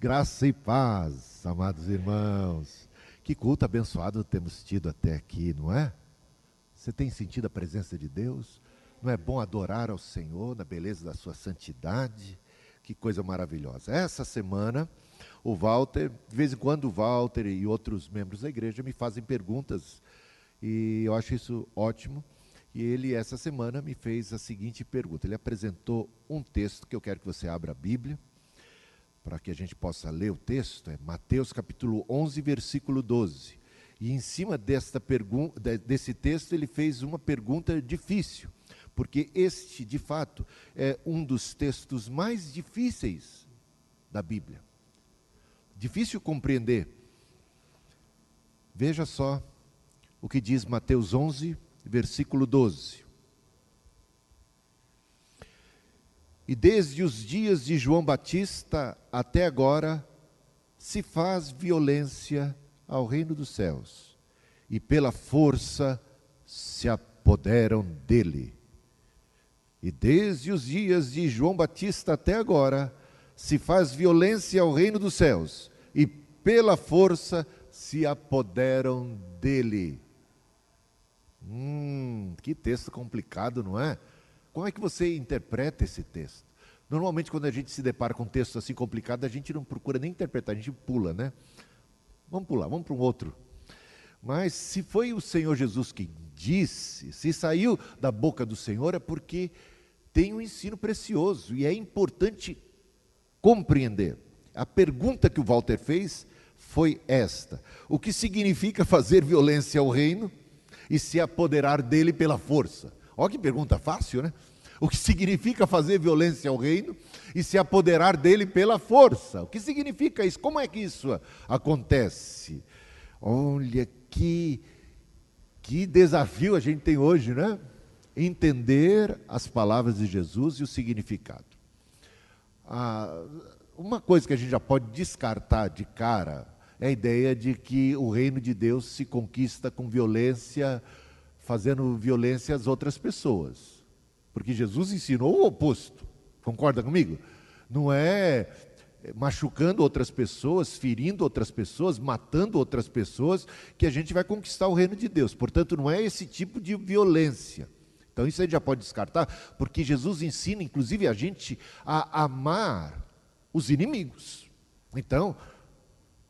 Graça e paz, amados irmãos. Que culto abençoado temos tido até aqui, não é? Você tem sentido a presença de Deus? Não é bom adorar ao Senhor na beleza da sua santidade? Que coisa maravilhosa. Essa semana, o Walter, de vez em quando o Walter e outros membros da igreja me fazem perguntas, e eu acho isso ótimo. E ele, essa semana, me fez a seguinte pergunta. Ele apresentou um texto que eu quero que você abra a Bíblia, para que a gente possa ler o texto, é Mateus capítulo 11, versículo 12. E em cima desse texto ele fez uma pergunta difícil, porque este, de fato, é um dos textos mais difíceis da Bíblia. Difícil compreender. Veja só o que diz Mateus 11, versículo 12. E desde os dias de João Batista até agora se faz violência ao reino dos céus, e pela força se apoderam dele. E desde os dias de João Batista até agora se faz violência ao reino dos céus, e pela força se apoderam dele. Que texto complicado, não é? Como é que você interpreta esse texto? Normalmente, quando a gente se depara com um texto assim complicado, a gente não procura nem interpretar, a gente pula, né? Vamos pular, vamos para um outro. Mas se foi o Senhor Jesus que disse, se saiu da boca do Senhor, é porque tem um ensino precioso e é importante compreender. A pergunta que o Walter fez foi esta: o que significa fazer violência ao reino e se apoderar dele pela força? Olha que pergunta fácil, né? O que significa fazer violência ao reino e se apoderar dele pela força? O que significa isso? Como é que isso acontece? Olha que desafio a gente tem hoje, né? Entender as palavras de Jesus e o significado. Uma coisa que a gente já pode descartar de cara é a ideia de que o reino de Deus se conquista com violência, fazendo violência às outras pessoas. Porque Jesus ensinou o oposto. Concorda comigo? Não é machucando outras pessoas, ferindo outras pessoas, matando outras pessoas, que a gente vai conquistar o reino de Deus. Portanto, não é esse tipo de violência. Então, isso a gente já pode descartar, porque Jesus ensina, inclusive, a gente a amar os inimigos. Então,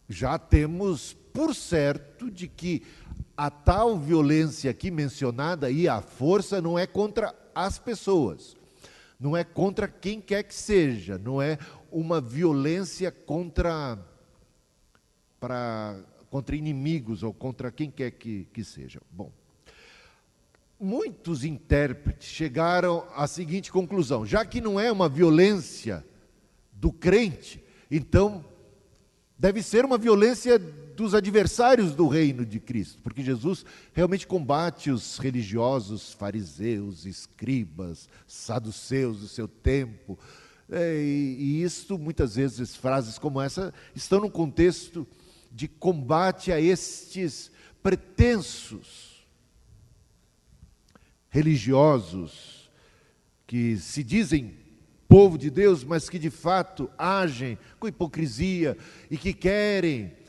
já temos por certo de que a tal violência aqui mencionada e a força não é contra as pessoas, não é contra quem quer que seja, não é uma violência contra inimigos ou contra quem quer que seja. Bom, muitos intérpretes chegaram à seguinte conclusão: já que não é uma violência do crente, então deve ser uma violência dos adversários do reino de Cristo, porque Jesus realmente combate os religiosos, fariseus, escribas, saduceus do seu tempo, e isso, muitas vezes, frases como essa, estão num contexto de combate a estes pretensos religiosos, que se dizem povo de Deus, mas que de fato agem com hipocrisia e que querem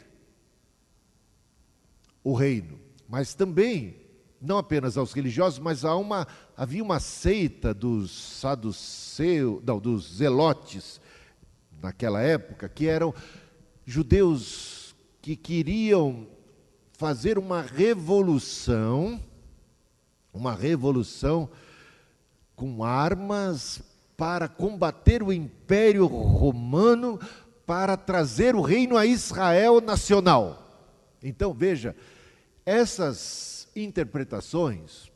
o reino. Mas também, não apenas aos religiosos, mas havia uma seita dos saduceus, não, dos zelotes, naquela época, que eram judeus que queriam fazer uma revolução com armas para combater o Império Romano, para trazer o reino a Israel nacional. Então, veja, essas interpretações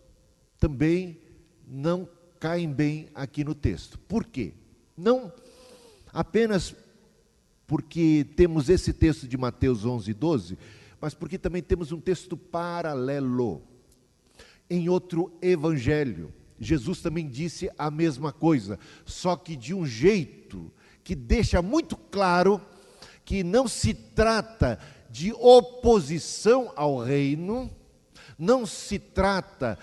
também não caem bem aqui no texto. Por quê? Não apenas porque temos esse texto de Mateus 11, 12, mas porque também temos um texto paralelo. Em outro evangelho, Jesus também disse a mesma coisa, só que de um jeito que deixa muito claro que não se trata de oposição ao reino, não se trata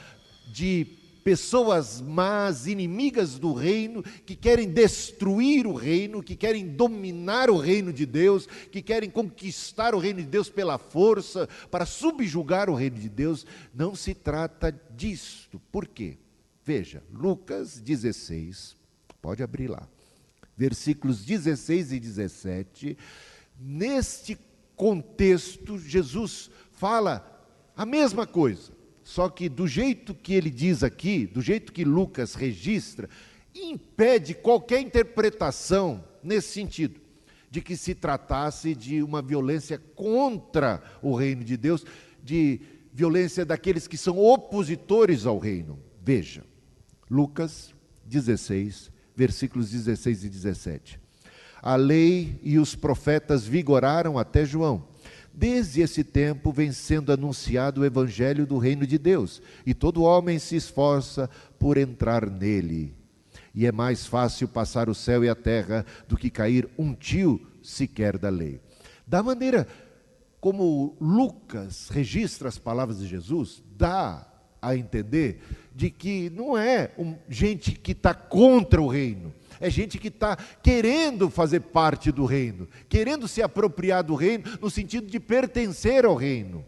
de pessoas más, inimigas do reino, que querem destruir o reino, que querem dominar o reino de Deus, que querem conquistar o reino de Deus pela força, para subjugar o reino de Deus. Não se trata disto. Por quê? Veja, Lucas 16, pode abrir lá, versículos 16 e 17, neste contexto, Jesus fala a mesma coisa, só que do jeito que ele diz aqui, do jeito que Lucas registra, impede qualquer interpretação nesse sentido, de que se tratasse de uma violência contra o reino de Deus, de violência daqueles que são opositores ao reino. Veja, Lucas 16, versículos 16 e 17. A lei e os profetas vigoraram até João. Desde esse tempo vem sendo anunciado o evangelho do reino de Deus, e todo homem se esforça por entrar nele. E é mais fácil passar o céu e a terra do que cair um tio sequer da lei. Da maneira como Lucas registra as palavras de Jesus, dá a entender de que não é gente que está contra o reino, é gente que está querendo fazer parte do reino, querendo se apropriar do reino, no sentido de pertencer ao reino.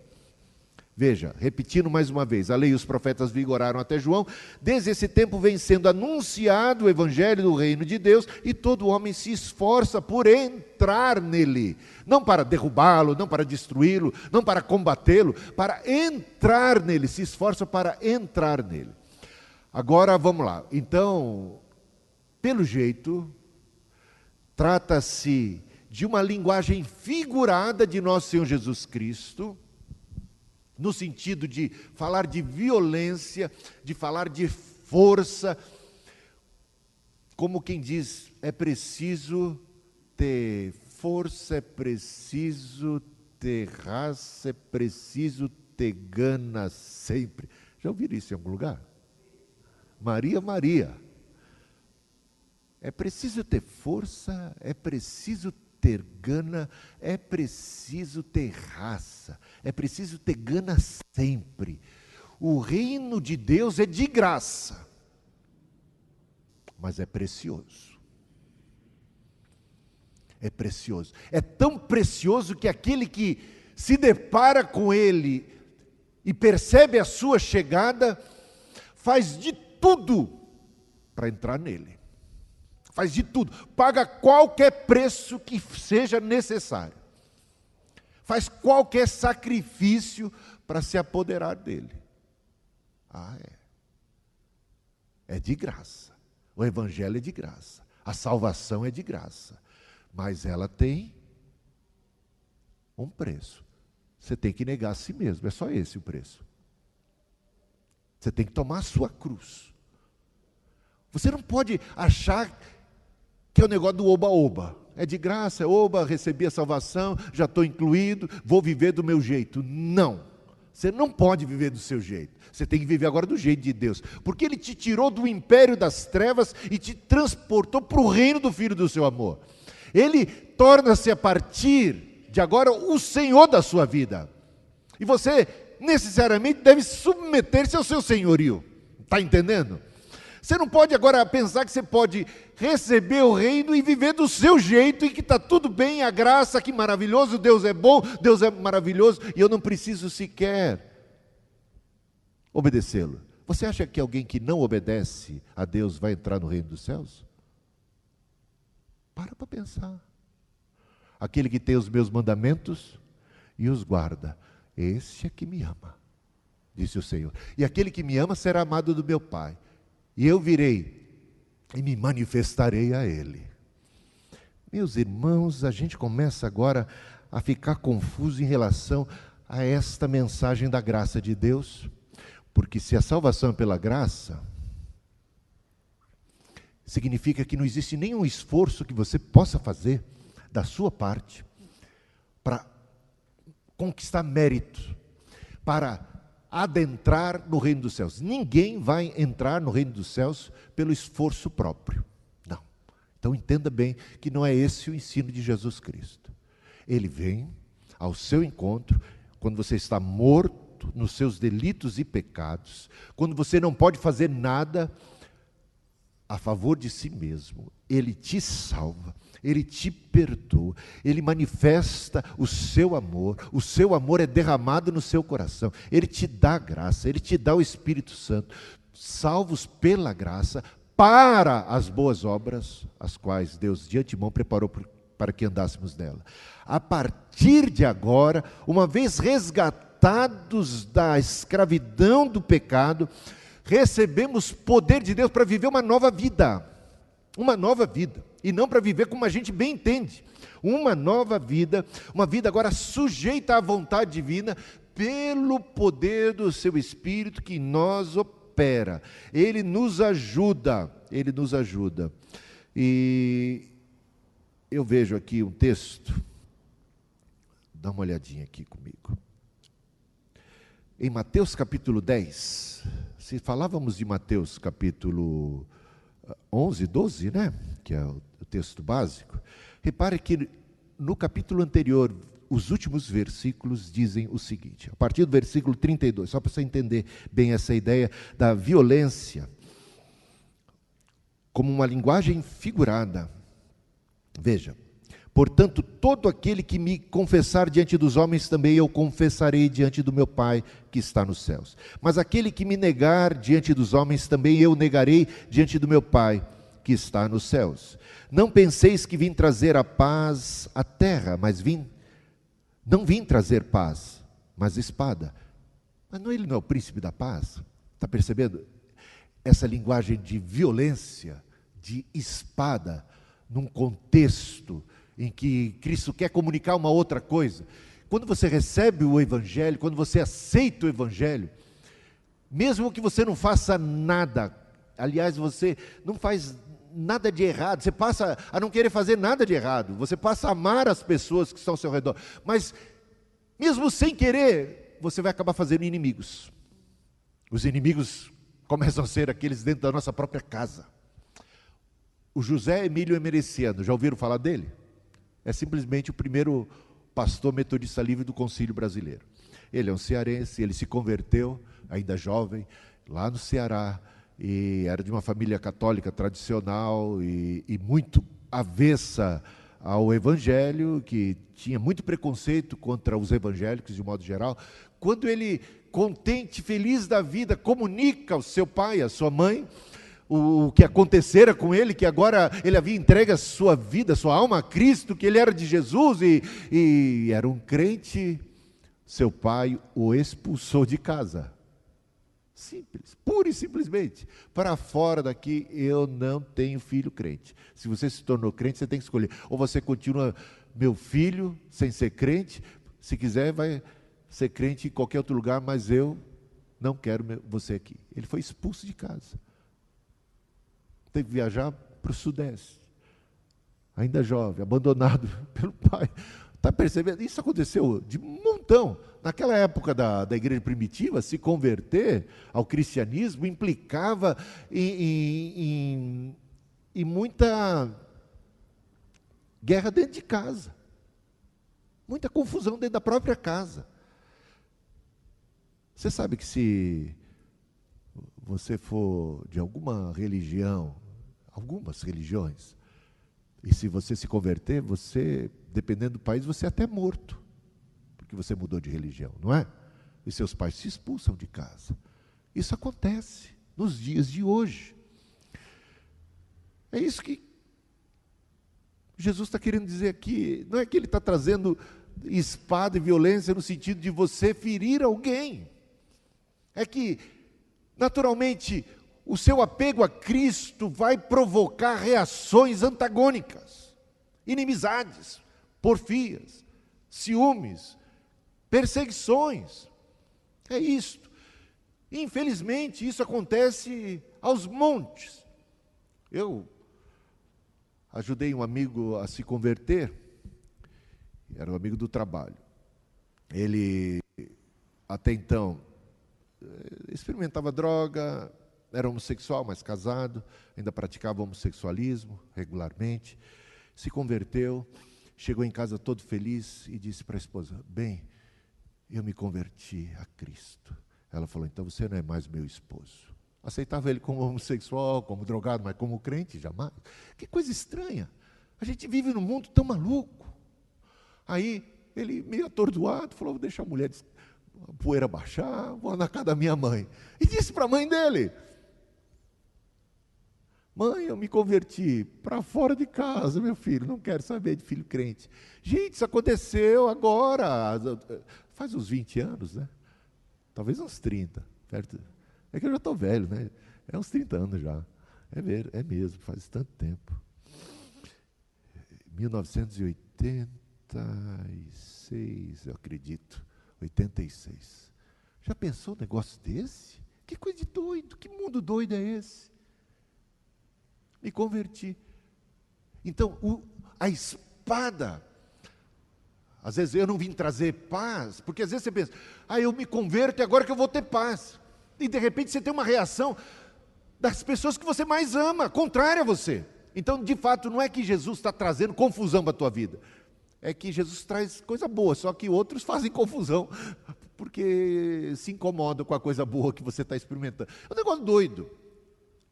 Veja, repetindo mais uma vez, a lei e os profetas vigoraram até João, desde esse tempo vem sendo anunciado o evangelho do reino de Deus, e todo homem se esforça por entrar nele, não para derrubá-lo, não para destruí-lo, não para combatê-lo, para entrar nele, se esforça para entrar nele. Agora vamos lá, então, pelo jeito, trata-se de uma linguagem figurada de nosso Senhor Jesus Cristo, no sentido de falar de violência, de falar de força, como quem diz, é preciso ter força, é preciso ter raça, é preciso ter gana sempre. Já ouviram isso em algum lugar? Maria, Maria. É preciso ter força, é preciso ter gana, é preciso ter raça, é preciso ter gana sempre. O reino de Deus é de graça, mas é precioso. É precioso. É tão precioso que aquele que se depara com ele e percebe a sua chegada, faz de tudo para entrar nele. Faz de tudo, paga qualquer preço que seja necessário. Faz qualquer sacrifício para se apoderar dele. É de graça. O evangelho é de graça. A salvação é de graça. Mas ela tem um preço. Você tem que negar a si mesmo. É só esse o preço. Você tem que tomar a sua cruz. Você não pode achar que é o negócio do oba-oba. É de graça, é oba, recebi a salvação, já estou incluído, vou viver do meu jeito. Não. Você não pode viver do seu jeito. Você tem que viver agora do jeito de Deus. Porque Ele te tirou do império das trevas e te transportou para o reino do Filho do seu amor. Ele torna-se a partir de agora o Senhor da sua vida. E você necessariamente deve submeter-se ao seu senhorio. Está entendendo? Você não pode agora pensar que você pode receber o reino e viver do seu jeito e que está tudo bem, a graça, que maravilhoso, Deus é bom, Deus é maravilhoso e eu não preciso sequer obedecê-lo. Você acha que alguém que não obedece a Deus vai entrar no reino dos céus? Para pensar. Aquele que tem os meus mandamentos e os guarda, esse é que me ama, disse o Senhor. E aquele que me ama será amado do meu Pai. E eu virei e me manifestarei a Ele. Meus irmãos, a gente começa agora a ficar confuso em relação a esta mensagem da graça de Deus, porque se a salvação é pela graça, significa que não existe nenhum esforço que você possa fazer da sua parte para conquistar mérito, para adentrar no reino dos céus. Ninguém vai entrar no reino dos céus pelo esforço próprio. Não. Então entenda bem que não é esse o ensino de Jesus Cristo. Ele vem ao seu encontro quando você está morto morto nos seus delitos e pecados, quando você não pode fazer nada a favor de si mesmo, Ele te salva, Ele te perdoa, Ele manifesta o seu amor é derramado no seu coração, Ele te dá graça, Ele te dá o Espírito Santo, salvos pela graça, para as boas obras, as quais Deus de antemão preparou para que andássemos nela. A partir de agora, uma vez resgatados da escravidão do pecado, recebemos poder de Deus para viver uma nova vida, e não para viver como a gente bem entende, uma nova vida, uma vida agora sujeita à vontade divina, pelo poder do seu Espírito que em nós opera, Ele nos ajuda, e eu vejo aqui um texto, dá uma olhadinha aqui comigo, em Mateus capítulo 10, se falávamos de Mateus capítulo 11, 12, né? Que é o texto básico. Repare que no capítulo anterior, os últimos versículos dizem o seguinte, a partir do versículo 32, só para você entender bem essa ideia da violência, como uma linguagem figurada. Veja, portanto, todo aquele que me confessar diante dos homens, também eu confessarei diante do meu Pai que está nos céus. Mas aquele que me negar diante dos homens, também eu negarei diante do meu Pai que está nos céus. Não penseis que vim trazer a paz à terra, não vim trazer paz, mas espada. Mas ele não é o príncipe da paz? Está percebendo? Essa linguagem de violência, de espada, num contexto em que Cristo quer comunicar uma outra coisa. Quando você recebe o Evangelho, quando você aceita o Evangelho, mesmo que você não faça nada, aliás, você não faz nada de errado, você passa a não querer fazer nada de errado, você passa a amar as pessoas que estão ao seu redor, mas mesmo sem querer, você vai acabar fazendo inimigos. Os inimigos começam a ser aqueles dentro da nossa própria casa. O José Emílio Emereciano, já ouviram falar dele? É simplesmente o primeiro pastor metodista livre do Concílio Brasileiro. Ele é um cearense, ele se converteu, ainda jovem, lá no Ceará, e era de uma família católica tradicional e muito avessa ao Evangelho, que tinha muito preconceito contra os evangélicos de um modo geral. Quando ele, contente, feliz da vida, comunica ao seu pai, à sua mãe, o que acontecera com ele, que agora ele havia entregue a sua vida, a sua alma a Cristo, que ele era de Jesus e era um crente, seu pai o expulsou de casa. Simples, pura e simplesmente. Para fora daqui, eu não tenho filho crente. Se você se tornou crente, você tem que escolher. Ou você continua, meu filho, sem ser crente, se quiser vai ser crente em qualquer outro lugar, mas eu não quero você aqui. Ele foi expulso de casa. Teve que viajar para o Sudeste, ainda jovem, abandonado pelo pai. Está percebendo? Isso aconteceu de montão. Naquela época da igreja primitiva, se converter ao cristianismo implicava em muita guerra dentro de casa, muita confusão dentro da própria casa. Você sabe que se você for de alguma religião, algumas religiões, e se você se converter, você, dependendo do país, você é até morto, porque você mudou de religião, não é? E seus pais se expulsam de casa. Isso acontece nos dias de hoje. É isso que Jesus está querendo dizer aqui. Não é que ele está trazendo espada e violência no sentido de você ferir alguém. É que, naturalmente, o seu apego a Cristo vai provocar reações antagônicas, inimizades, porfias, ciúmes, perseguições. É isto. Infelizmente, isso acontece aos montes. Eu ajudei um amigo a se converter, era um amigo do trabalho. Ele, até então, experimentava droga, era homossexual, mas casado, ainda praticava homossexualismo regularmente, se converteu, chegou em casa todo feliz e disse para a esposa: bem, eu me converti a Cristo. Ela falou, então você não é mais meu esposo. Aceitava ele como homossexual, como drogado, mas como crente, jamais. Que coisa estranha. A gente vive num mundo tão maluco. Aí, ele meio atordoado, falou, vou deixar a mulher, a poeira baixar, vou na casa da minha mãe. E disse para a mãe dele, mãe, eu me converti para fora de casa, meu filho, não quero saber de filho crente. Gente, isso aconteceu agora, faz uns 20 anos, né? Talvez uns 30, perto. É que eu já estou velho, né? É uns 30 anos já. É mesmo, faz tanto tempo. 1986, eu acredito. 86. Já pensou um negócio desse? Que coisa de doido, que mundo doido é esse? Me converti. Então, a espada, às vezes eu não vim trazer paz, porque às vezes você pensa, eu me converto e agora que eu vou ter paz. E de repente você tem uma reação das pessoas que você mais ama, contrária a você. Então, de fato, não é que Jesus está trazendo confusão para a tua vida. É que Jesus traz coisa boa, só que outros fazem confusão, porque se incomodam com a coisa boa que você está experimentando. É um negócio doido.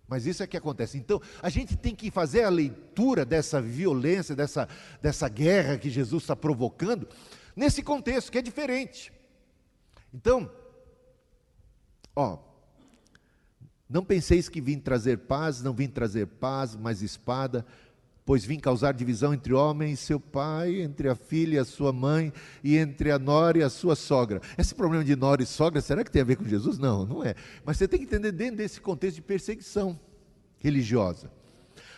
Mas isso é que acontece. Então, a gente tem que fazer a leitura dessa violência, dessa guerra que Jesus está provocando, nesse contexto que é diferente. Então, não penseis que vim trazer paz, não vim trazer paz, mas espada, pois vim causar divisão entre o homem e seu pai, entre a filha e a sua mãe, e entre a nora e a sua sogra. Esse problema de nora e sogra, será que tem a ver com Jesus? Não, não é. Mas você tem que entender dentro desse contexto de perseguição religiosa.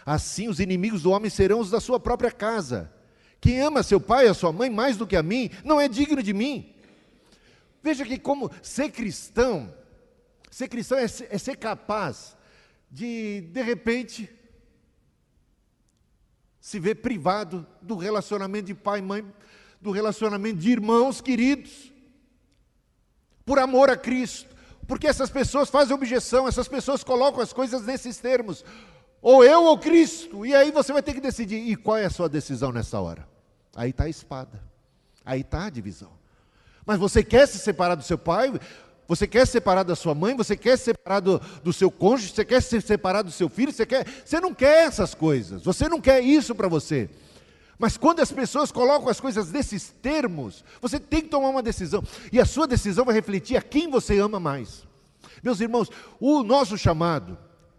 Assim, os inimigos do homem serão os da sua própria casa. Quem ama seu pai e a sua mãe mais do que a mim, não é digno de mim. Veja que como ser cristão é ser capaz de repente, se ver privado do relacionamento de pai e mãe, do relacionamento de irmãos queridos, por amor a Cristo, porque essas pessoas fazem objeção, essas pessoas colocam as coisas nesses termos, ou eu ou Cristo, e aí você vai ter que decidir, e qual é a sua decisão nessa hora? Aí está a espada, aí está a divisão. Mas você quer se separar do seu pai? Você quer se separar da sua mãe? Você quer se separar do seu cônjuge? Você quer se separar do seu filho? Você não quer essas coisas. Você não quer isso para você. Mas quando as pessoas colocam as coisas nesses termos, você tem que tomar uma decisão. E a sua decisão vai refletir a quem você ama mais. Meus irmãos, o nosso chamado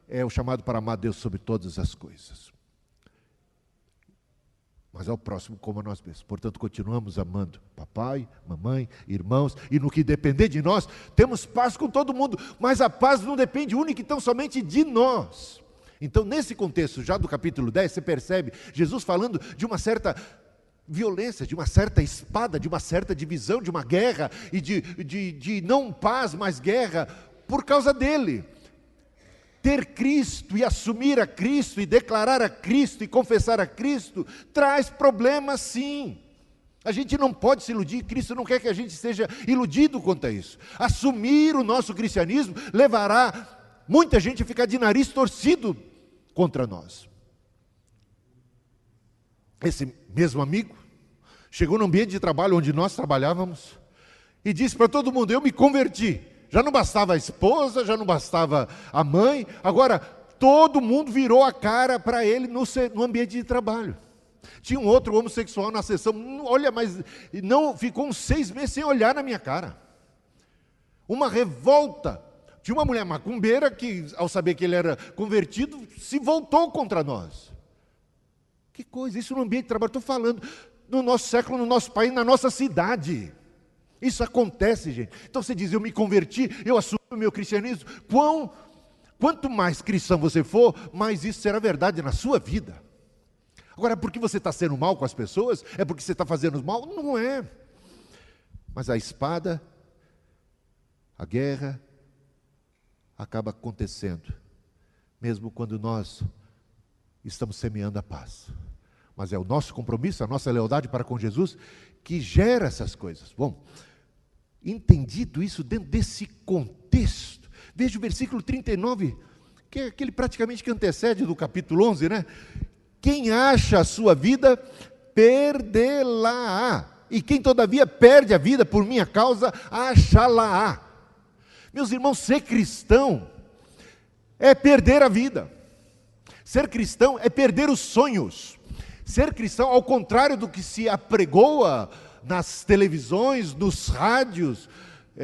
é o chamado para amar Deus sobre todas as coisas. Mas ao próximo como a nós mesmos. Portanto, continuamos amando papai, mamãe, irmãos, e no que depender de nós, temos paz com todo mundo, mas a paz não depende única e tão somente de nós. Então, nesse contexto, já do capítulo 10, você percebe Jesus falando de uma certa violência, de uma certa espada, de uma certa divisão, de uma guerra, e de não paz, mas guerra, por causa dele. Ter Cristo e assumir a Cristo e declarar a Cristo e confessar a Cristo traz problemas, sim. A gente não pode se iludir, Cristo não quer que a gente seja iludido quanto a isso. Assumir o nosso cristianismo levará muita gente a ficar de nariz torcido contra nós. Esse mesmo amigo chegou no ambiente de trabalho onde nós trabalhávamos e disse para todo mundo, eu me converti. Já não bastava a esposa, já não bastava a mãe, agora todo mundo virou a cara para ele no ambiente de trabalho. Tinha um outro homossexual na sessão, olha, mas não ficou uns 6 meses sem olhar na minha cara. Uma revolta. Tinha uma mulher macumbeira que, ao saber que ele era convertido, se voltou contra nós. Que coisa, isso no ambiente de trabalho, estou falando, no nosso século, no nosso país, na nossa cidade. Isso acontece, gente. Então você diz, eu me converti, eu assumi o meu cristianismo. Quanto mais cristão você for, mais isso será verdade na sua vida. Agora, é porque você está sendo mal com as pessoas? É porque você está fazendo mal? Não é. Mas a espada, a guerra, acaba acontecendo, mesmo quando nós estamos semeando a paz. Mas é o nosso compromisso, a nossa lealdade para com Jesus, que gera essas coisas. Bom, entendido isso dentro desse contexto, veja o versículo 39, que é aquele praticamente que antecede do capítulo 11, né? Quem acha a sua vida, perdê-la-á. e quem todavia perde a vida por minha causa, achá-la-á. Meus irmãos, ser cristão é perder a vida. Ser cristão é perder os sonhos. Ser cristão, ao contrário do que se apregoa nas televisões, nos rádios,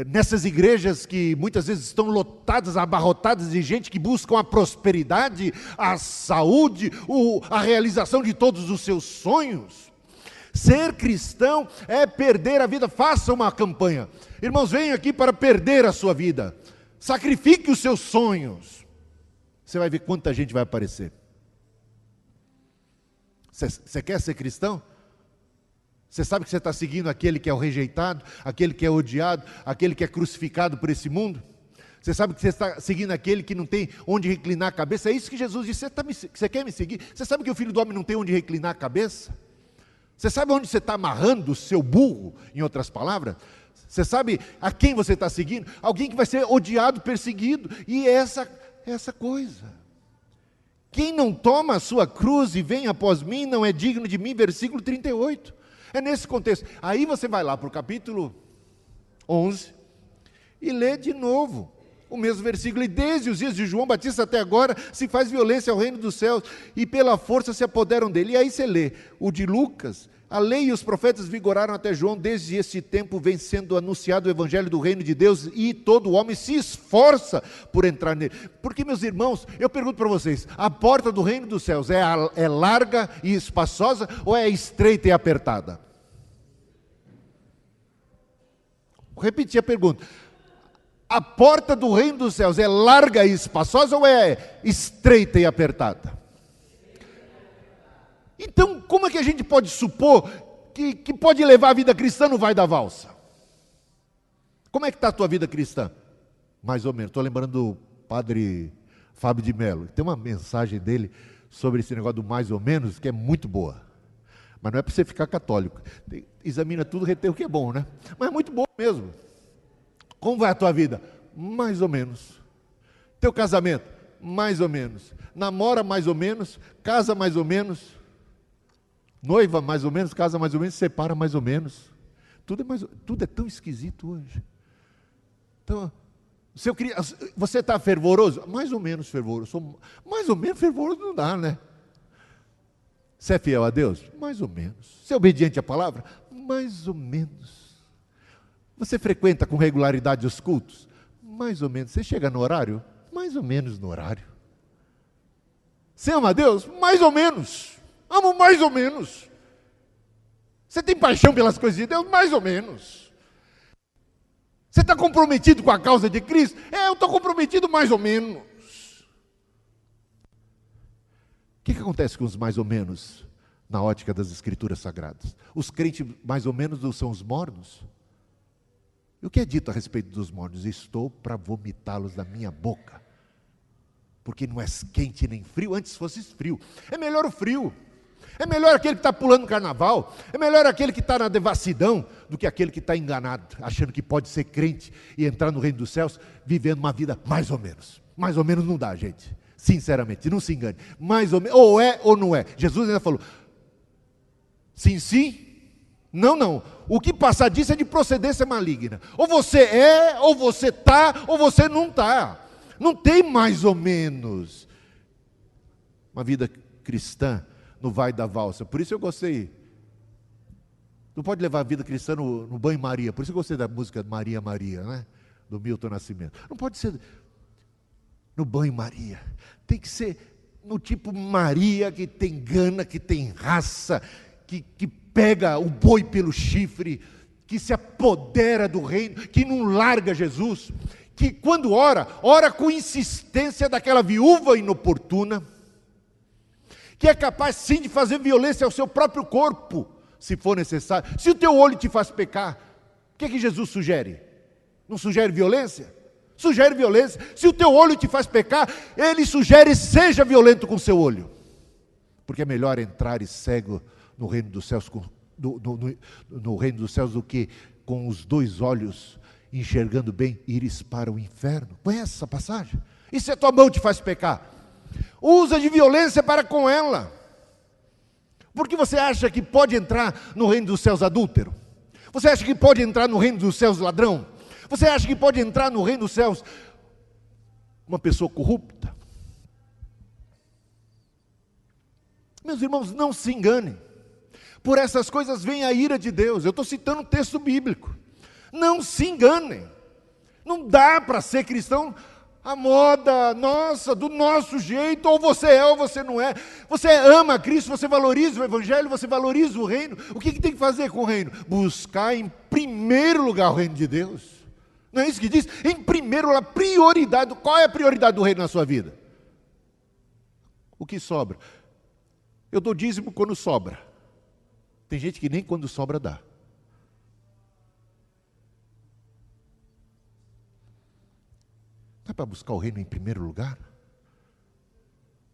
nessas igrejas que muitas vezes estão lotadas, abarrotadas de gente que buscam a prosperidade, a saúde, a realização de todos os seus sonhos. Ser cristão é perder a vida. Faça uma campanha. Irmãos, venham aqui para perder a sua vida. Sacrifique os seus sonhos. Você vai ver quanta gente vai aparecer. Você quer ser cristão? Você sabe que você está seguindo aquele que é o rejeitado, aquele que é odiado, aquele que é crucificado por esse mundo? Você sabe que você está seguindo aquele que não tem onde reclinar a cabeça? É isso que Jesus disse. Você quer me seguir? Você sabe que o Filho do Homem não tem onde reclinar a cabeça? Você sabe onde você está amarrando o seu burro, em outras palavras? Você sabe a quem você está seguindo? Alguém que vai ser odiado, perseguido. E essa coisa. Quem não toma a sua cruz e vem após mim, não é digno de mim, versículo 38. É nesse contexto. Aí você vai lá para o capítulo 11 e lê de novo o mesmo versículo. E desde os dias de João Batista até agora se faz violência ao reino dos céus e pela força se apoderam dele. E aí você lê o de Lucas. A lei e os profetas vigoraram até João, desde esse tempo vem sendo anunciado o evangelho do reino de Deus e todo homem se esforça por entrar nele. Porque, meus irmãos, eu pergunto para vocês, a porta do reino dos céus é larga e espaçosa ou é estreita e apertada? Vou repetir a pergunta. A porta do reino dos céus é larga e espaçosa ou é estreita e apertada? Então, como é que a gente pode supor que pode levar a vida cristã no vai da valsa? Como é que está a tua vida cristã? Mais ou menos. Estou lembrando do padre Fábio de Mello. Tem uma mensagem dele sobre esse negócio do mais ou menos, que é muito boa. Mas não é para você ficar católico. Examina tudo, retém o que é bom, né? Mas é muito bom mesmo. Como vai a tua vida? Mais ou menos. Teu casamento? Mais ou menos. Namora mais ou menos. Casa mais ou menos. Noiva mais ou menos, casa mais ou menos, separa mais ou menos. Tudo é tão esquisito hoje. Então, você está fervoroso? Mais ou menos fervoroso. Mais ou menos fervoroso não dá, né? Você é fiel a Deus? Mais ou menos. Você é obediente à palavra? Mais ou menos. Você frequenta com regularidade os cultos? Mais ou menos. Você chega no horário? Mais ou menos no horário. Você ama a Deus? Mais ou menos. Amo mais ou menos. Você tem paixão pelas coisas de Deus? Mais ou menos. Você está comprometido com a causa de Cristo? Eu estou comprometido mais ou menos. O que acontece com os mais ou menos na ótica das Escrituras Sagradas? Os crentes mais ou menos não são os mornos? E o que é dito a respeito dos mornos? Estou para vomitá-los da minha boca. Porque não és quente nem frio, antes fosses frio. É melhor o frio. É melhor aquele que está pulando no carnaval, é melhor aquele que está na devassidão, do que aquele que está enganado, achando que pode ser crente e entrar no reino dos céus, vivendo uma vida mais ou menos. Mais ou menos não dá, gente. Sinceramente, não se engane. Mais ou menos, ou é ou não é. Jesus ainda falou, sim, sim, não, não. O que passar disso é de procedência maligna. Ou você é, ou você está, ou você não está. Não tem mais ou menos. Uma vida cristã no vai da valsa. Por isso eu gostei. Não pode levar a vida cristã no banho-maria. Por isso eu gostei da música Maria, Maria, né? Do Milton Nascimento. Não pode ser no banho-maria. Tem que ser no tipo Maria, que tem gana, que tem raça, que pega o boi pelo chifre, que se apodera do reino, que não larga Jesus, que quando ora com insistência daquela viúva inoportuna, que é capaz sim de fazer violência ao seu próprio corpo, se for necessário. Se o teu olho te faz pecar, o que Jesus sugere? Não sugere violência? Sugere violência. Se o teu olho te faz pecar, ele sugere seja violento com o seu olho. Porque é melhor entrar cego no reino dos céus, no reino dos céus, do que com os dois olhos enxergando bem, ires para o inferno. Conhece essa passagem? E se a tua mão te faz pecar? Usa de violência para com ela. Porque você acha que pode entrar no reino dos céus adúltero? Você acha que pode entrar no reino dos céus ladrão? Você acha que pode entrar no reino dos céus uma pessoa corrupta? Meus irmãos, não se enganem. Por essas coisas vem a ira de Deus. Eu estou citando um texto bíblico. Não se enganem. Não dá para ser cristão à moda, nossa, do nosso jeito, ou você é ou você não é. Você ama Cristo, você valoriza o Evangelho, você valoriza o reino. O que tem que fazer com o reino? Buscar em primeiro lugar o reino de Deus. Não é isso que diz? Em primeiro lugar, prioridade. Qual é a prioridade do reino na sua vida? O que sobra? Eu dou dízimo quando sobra. Tem gente que nem quando sobra dá. Não é para buscar o reino em primeiro lugar?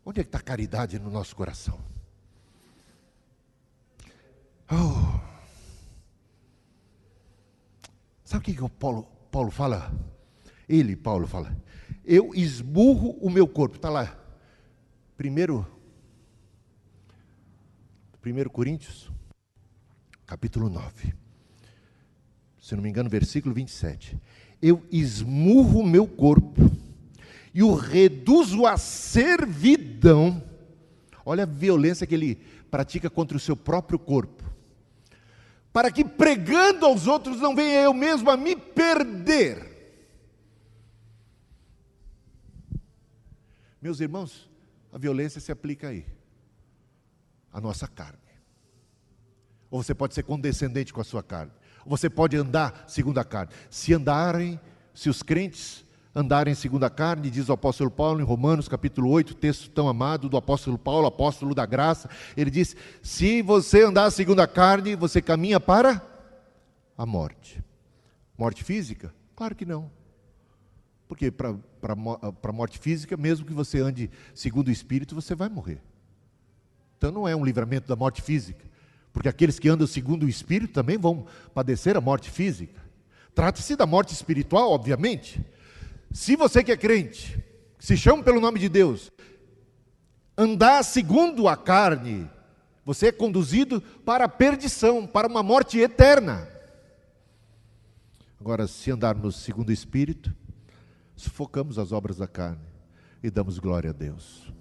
Onde é que está a caridade no nosso coração? Oh. Sabe o que o Paulo fala? Paulo fala, eu esmurro o meu corpo. Está lá, 1 Coríntios, capítulo 9. Se não me engano, versículo 27. Eu esmurro o meu corpo e o reduzo à servidão. Olha a violência que ele pratica contra o seu próprio corpo. Para que pregando aos outros não venha eu mesmo a me perder. Meus irmãos, a violência se aplica aí, à nossa carne. Ou você pode ser condescendente com a sua carne. Ou você pode andar segundo a carne. Se os crentes andarem segundo a carne, diz o apóstolo Paulo em Romanos capítulo 8, texto tão amado do apóstolo Paulo, apóstolo da graça, ele diz, se você andar segundo a carne, você caminha para a morte. Morte física? Claro que não. Porque para a morte física, mesmo que você ande segundo o Espírito, você vai morrer. Então não é um livramento da morte física, porque aqueles que andam segundo o Espírito também vão padecer a morte física. Trata-se da morte espiritual, obviamente. Se você que é crente, se chama pelo nome de Deus, andar segundo a carne, você é conduzido para a perdição, para uma morte eterna. Agora, se andarmos segundo o Espírito, sufocamos as obras da carne e damos glória a Deus.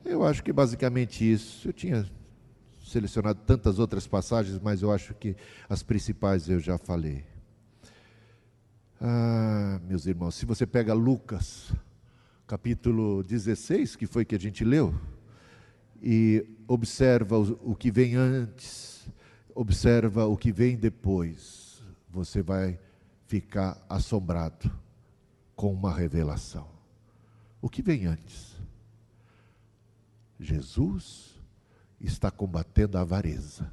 Eu acho que basicamente isso. Eu tinha selecionado tantas outras passagens, mas eu acho que as principais eu já falei. Meus irmãos, se você pega Lucas, capítulo 16, que foi que a gente leu, e observa o que vem antes, observa o que vem depois, você vai ficar assombrado com uma revelação. O que vem antes? Jesus está combatendo a avareza.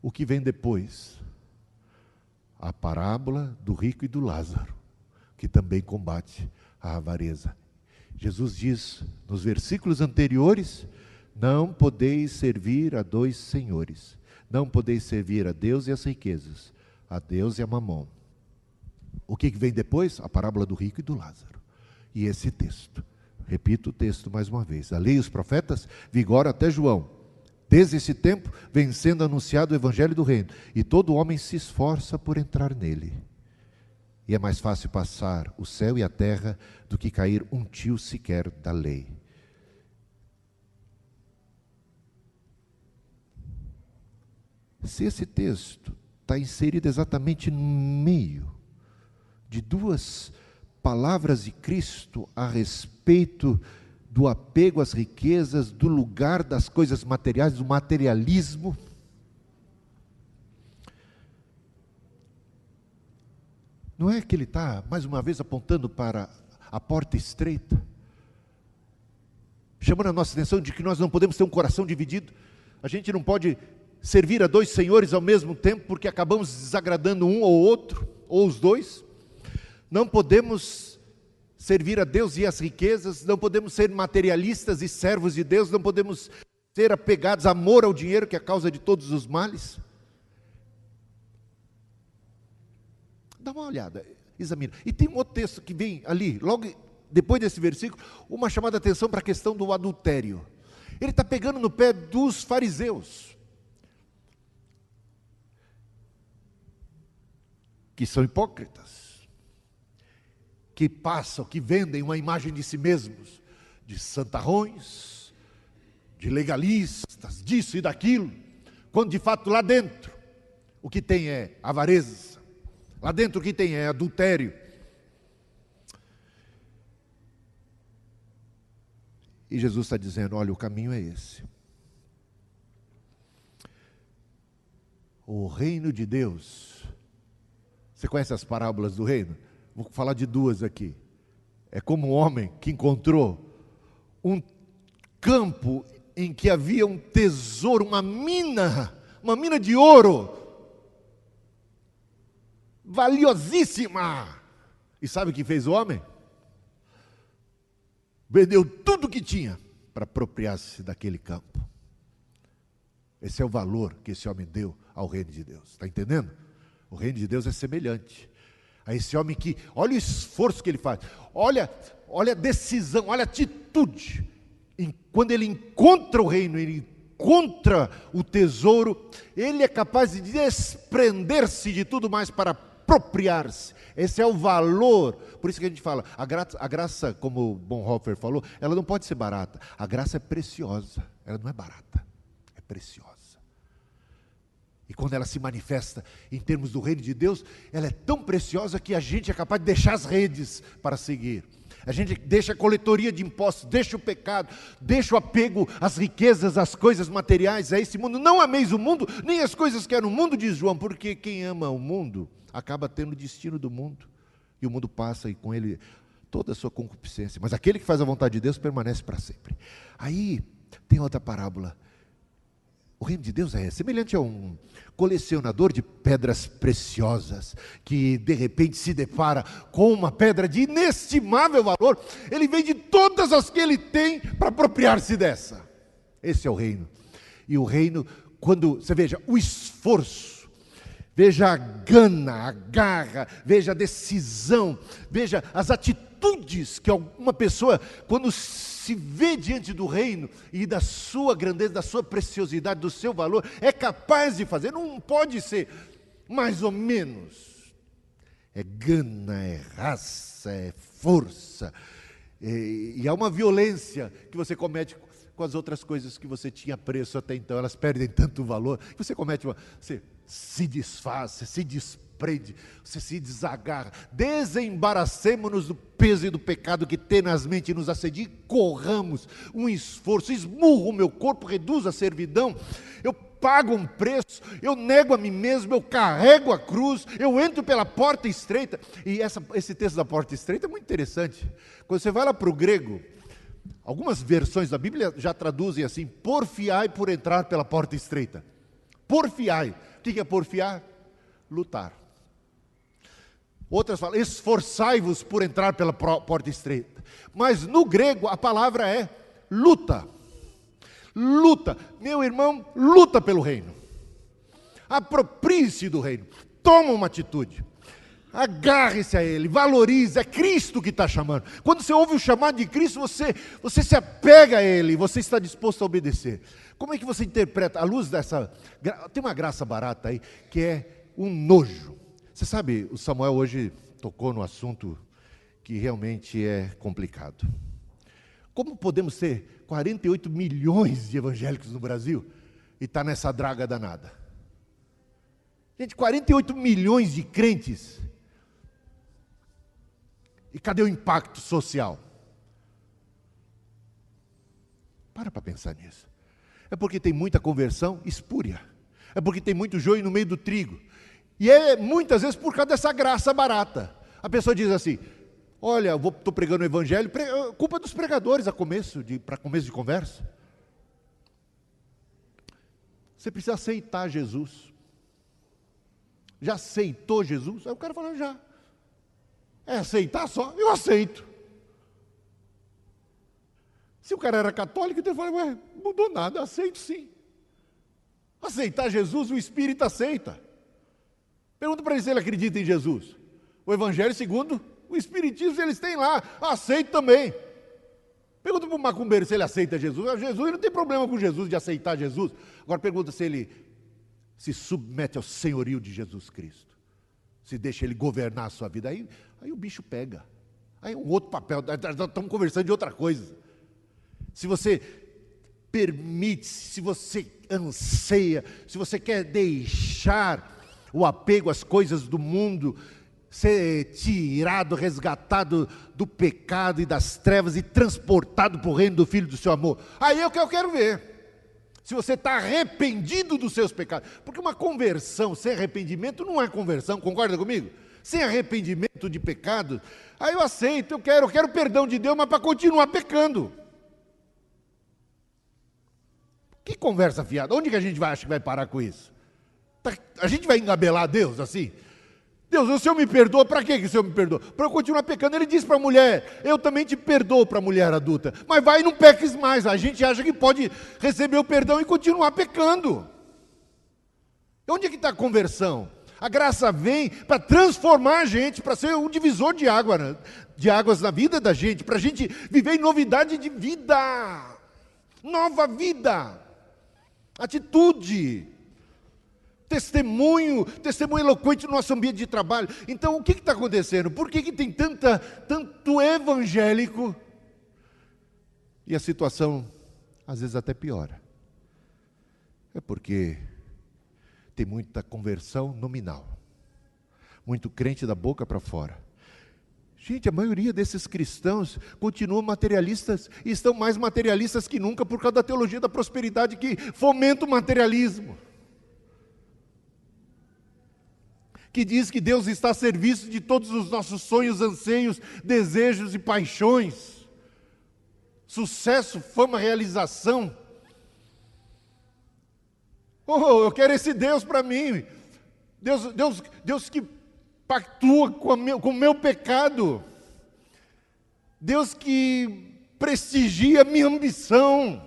O que vem depois? A parábola do rico e do Lázaro, que também combate a avareza. Jesus diz nos versículos anteriores, não podeis servir a dois senhores, não podeis servir a Deus e as riquezas, a Deus e a Mamon. O que vem depois? A parábola do rico e do Lázaro. E esse texto, repito o texto mais uma vez, a lei e os profetas vigora até João. Desde esse tempo vem sendo anunciado o evangelho do reino, e todo homem se esforça por entrar nele. E é mais fácil passar o céu e a terra do que cair um tio sequer da lei. Se esse texto está inserido exatamente no meio de duas palavras de Cristo a respeito do apego às riquezas, do lugar das coisas materiais, do materialismo. Não é que ele está, mais uma vez, apontando para a porta estreita, chamando a nossa atenção de que nós não podemos ter um coração dividido. A gente não pode servir a dois senhores ao mesmo tempo, porque acabamos desagradando um ou outro, ou os dois. Não podemos servir a Deus e as riquezas, não podemos ser materialistas e servos de Deus, não podemos ser apegados a amor ao dinheiro, que é a causa de todos os males. Dá uma olhada, examina. E tem um outro texto que vem ali, logo depois desse versículo, uma chamada atenção para a questão do adultério. Ele está pegando no pé dos fariseus, que são hipócritas, que passam, que vendem uma imagem de si mesmos, de santarrões, de legalistas, disso e daquilo, quando de fato lá dentro o que tem é avareza, lá dentro o que tem é adultério. E Jesus está dizendo, olha, o caminho é esse. O reino de Deus, você conhece as parábolas do reino? Vou falar de duas aqui. É como um homem que encontrou um campo em que havia um tesouro, uma mina de ouro, valiosíssima. E sabe o que fez o homem? Vendeu tudo que tinha para apropriar-se daquele campo. Esse é o valor que esse homem deu ao reino de Deus. Está entendendo? O reino de Deus é semelhante a esse homem que, olha o esforço que ele faz, olha a decisão, olha a atitude. Quando ele encontra o reino, ele encontra o tesouro, ele é capaz de desprender-se de tudo mais para apropriar-se. Esse é o valor. Por isso que a gente fala, a graça, como o Bonhoeffer falou, ela não pode ser barata. A graça é preciosa, ela não é barata, é preciosa. E quando ela se manifesta em termos do reino de Deus, ela é tão preciosa que a gente é capaz de deixar as redes para seguir. A gente deixa a coletoria de impostos, deixa o pecado, deixa o apego às riquezas, às coisas materiais, a esse mundo. Não ameis o mundo, nem as coisas que há no mundo, diz João, porque quem ama o mundo acaba tendo o destino do mundo. E o mundo passa e com ele toda a sua concupiscência. Mas aquele que faz a vontade de Deus permanece para sempre. Aí tem outra parábola. O reino de Deus é semelhante a um colecionador de pedras preciosas, que de repente se depara com uma pedra de inestimável valor. Ele vende todas as que ele tem para apropriar-se dessa. Esse é o reino. E o reino, quando você veja o esforço, veja a gana, a garra, veja a decisão, veja as atitudes que uma pessoa, quando se vê diante do reino e da sua grandeza, da sua preciosidade, do seu valor, é capaz de fazer. Não pode ser mais ou menos. É gana, é raça, é força, e há uma violência que você comete com as outras coisas que você tinha preço até então. Elas perdem tanto valor que você comete você se desfaz, você se desprende, você se desagarra. Desembaracemo-nos do peso e do pecado que tenazmente nos assedia e corramos um esforço. Esmurro o meu corpo, reduzo a servidão, eu pago um preço, eu nego a mim mesmo, eu carrego a cruz, eu entro pela porta estreita. E esse texto da porta estreita é muito interessante. Quando você vai lá para o grego, algumas versões da Bíblia já traduzem assim: porfiai por entrar pela porta estreita. Porfiai. O que é porfiar? Lutar. Outras falam, esforçai-vos por entrar pela porta estreita. Mas no grego a palavra é luta. Luta. Meu irmão, luta pelo reino. Aproprie-se do reino. Toma uma atitude. Agarre-se a Ele, valorize, é Cristo que está chamando. Quando você ouve o chamado de Cristo, você se apega a Ele, você está disposto a obedecer. Como é que você interpreta, à luz dessa... Tem uma graça barata aí, que é um nojo. Você sabe, o Samuel hoje tocou no assunto que realmente é complicado. Como podemos ter 48 milhões de evangélicos no Brasil e estar nessa draga danada? Gente, 48 milhões de crentes. E cadê o impacto social? Para pensar nisso. É porque tem muita conversão espúria. É porque tem muito joio no meio do trigo. E é muitas vezes por causa dessa graça barata. A pessoa diz assim, olha, estou pregando o evangelho, culpa dos pregadores para começo de conversa. Você precisa aceitar Jesus. Já aceitou Jesus? Aí o cara fala, já. É aceitar só? Eu aceito. Se o cara era católico, então ele fala, ué, não mudou nada, aceito sim. Aceitar Jesus, o Espírito aceita. Pergunta para ele se ele acredita em Jesus. O Evangelho segundo O espiritismo eles têm lá, aceito também. Pergunta para o macumbeiro se ele aceita Jesus. Jesus, ele não tem problema com Jesus, de aceitar Jesus. Agora pergunta se ele se submete ao senhorio de Jesus Cristo. Se deixa ele governar a sua vida. Aí o bicho pega. Aí é um outro papel. Estamos conversando de outra coisa. Se você permite, se você anseia, se você quer deixar o apego às coisas do mundo, ser tirado, resgatado do pecado e das trevas e transportado para o reino do Filho do seu amor, aí é o que eu quero ver. Se você está arrependido dos seus pecados. Porque uma conversão sem arrependimento não é conversão, concorda comigo? Sem arrependimento de pecado, aí eu aceito, eu quero perdão de Deus, mas para continuar pecando. Que conversa fiada? Onde que a gente acha que vai parar com isso? A gente vai engabelar Deus assim? Deus, o Senhor me perdoa, para que o Senhor me perdoa? Para eu continuar pecando. Ele disse para a mulher, eu também te perdoo, para a mulher adulta, mas vai e não peques mais. A gente acha que pode receber o perdão e continuar pecando. Onde é que está a conversão? A graça vem para transformar a gente, para ser um divisor de águas na vida da gente, para a gente viver em novidade de vida, nova vida, atitude, testemunho eloquente no nosso ambiente de trabalho. Então, o que está acontecendo? Por que tem tanto evangélico e a situação, às vezes, até piora? É porque tem muita conversão nominal, muito crente da boca para fora. Gente, a maioria desses cristãos continuam materialistas e estão mais materialistas que nunca por causa da teologia da prosperidade que fomenta o materialismo. Que diz que Deus está a serviço de todos os nossos sonhos, anseios, desejos e paixões. Sucesso, fama, realização. Oh, eu quero esse Deus para mim. Deus que pactua com o meu pecado. Deus que prestigia a minha ambição.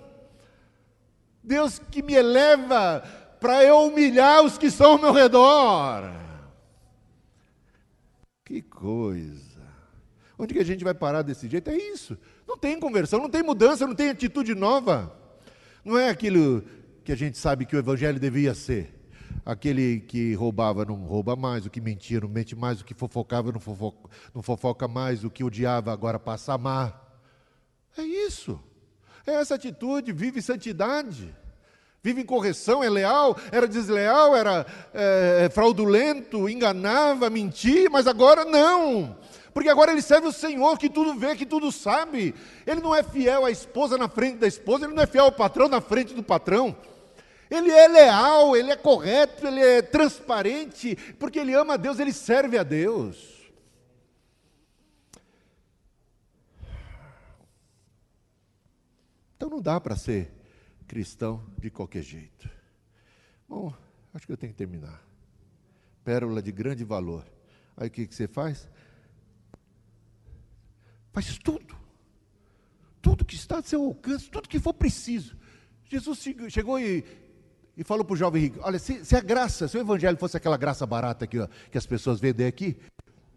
Deus que me eleva para eu humilhar os que estão ao meu redor. Que coisa. Onde que a gente vai parar desse jeito? É isso. Não tem conversão, não tem mudança, não tem atitude nova. Não é aquilo que a gente sabe que o evangelho devia ser. Aquele que roubava não rouba mais, o que mentia não mente mais, o que fofocava não fofoca mais, o que odiava agora passa a amar. É isso. É essa atitude, vive santidade. Vive em correção, é leal, era desleal, era fraudulento, enganava, mentia, mas agora não. Porque agora ele serve o Senhor que tudo vê, que tudo sabe. Ele não é fiel à esposa na frente da esposa, ele não é fiel ao patrão na frente do patrão. Ele é leal, ele é correto, ele é transparente, porque ele ama a Deus, ele serve a Deus. Então não dá para ser cristão de qualquer jeito. Bom, acho que eu tenho que terminar. Pérola de grande valor. Aí o que você faz? Faz tudo. Tudo que está a seu alcance, tudo que for preciso. Jesus chegou e falou para o jovem rico, olha, se a graça, se o evangelho fosse aquela graça barata que as pessoas vendem aqui,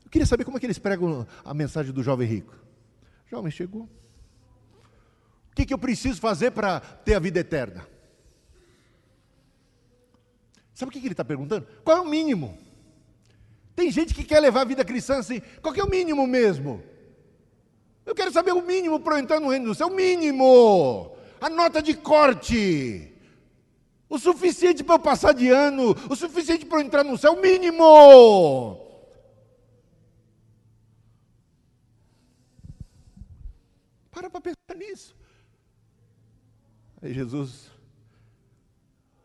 eu queria saber como é que eles pregam a mensagem do jovem rico. O jovem chegou. O que eu preciso fazer para ter a vida eterna? Sabe o que ele está perguntando? Qual é o mínimo? Tem gente que quer levar a vida cristã assim, qual que é o mínimo mesmo? Eu quero saber o mínimo para eu entrar no reino do céu, o mínimo, a nota de corte, o suficiente para eu passar de ano, o suficiente para eu entrar no céu, o mínimo. Para pensar nisso. Aí Jesus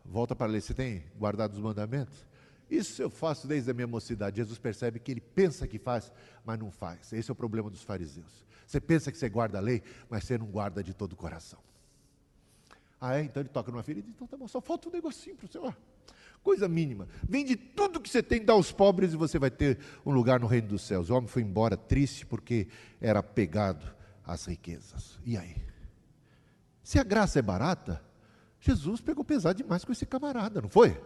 volta para ler, você tem guardado os mandamentos? Isso eu faço desde a minha mocidade. Jesus percebe que ele pensa que faz, mas não faz. Esse é o problema dos fariseus. Você pensa que você guarda a lei, mas você não guarda de todo o coração. Ah, é? Então ele toca numa ferida, então tá bom, só falta um negocinho para o Senhor. Coisa mínima. Vende tudo que você tem, dá aos pobres e você vai ter um lugar no reino dos céus. O homem foi embora triste porque era apegado às riquezas. E aí? Se a graça é barata, Jesus pegou pesado demais com esse camarada, não foi?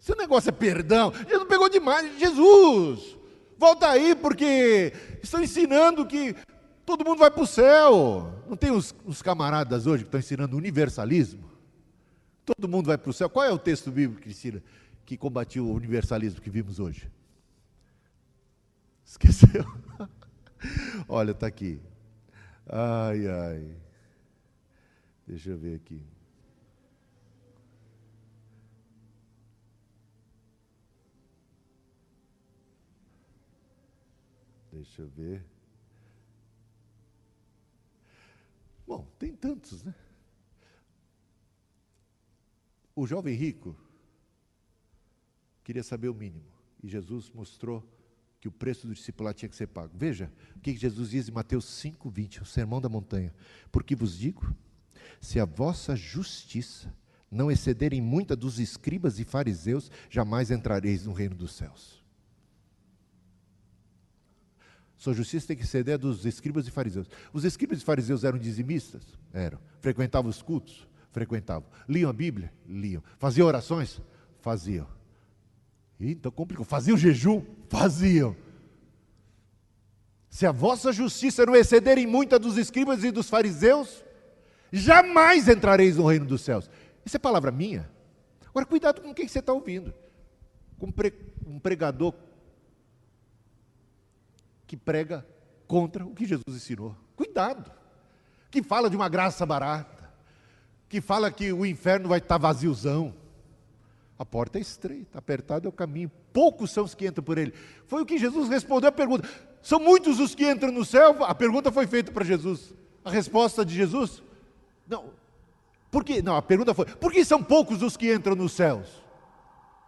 Se o negócio é perdão, Jesus pegou demais. Jesus, Volta aí, porque estão ensinando que todo mundo vai para o céu. Não tem os camaradas hoje que estão ensinando universalismo? Todo mundo vai para o céu. Qual é o texto bíblico, Cristina, que combatiu o universalismo que vimos hoje? Esqueceu? Olha, está aqui. Ai, ai. Deixa eu ver aqui. Deixa eu ver. Bom, tem tantos, né? O jovem rico queria saber o mínimo. E Jesus mostrou que o preço do discipulado tinha que ser pago. Veja o que Jesus diz em Mateus 5:20, o Sermão da Montanha. Porque vos digo, se a vossa justiça não excederem muita dos escribas e fariseus, jamais entrareis no reino dos céus. Sua justiça tem que exceder a dos escribas e fariseus. Os escribas e fariseus eram dizimistas? Eram. Frequentavam os cultos? Frequentavam. Liam a Bíblia? Liam. Faziam orações? Faziam. Então complicou. Faziam jejum? Faziam. Se a vossa justiça não excederem muito a dos escribas e dos fariseus, jamais entrareis no reino dos céus. Isso é palavra minha. Agora, cuidado com quem você está ouvindo. Com um pregador que prega contra o que Jesus ensinou. Cuidado. Que fala de uma graça barata. Que fala que o inferno vai estar vaziozão. A porta é estreita, apertado é o caminho. Poucos são os que entram por ele. Foi o que Jesus respondeu à pergunta. São muitos os que entram no céu? A pergunta foi feita para Jesus. A resposta de Jesus? Não. Por quê? Não, a pergunta foi, por que são poucos os que entram nos céus?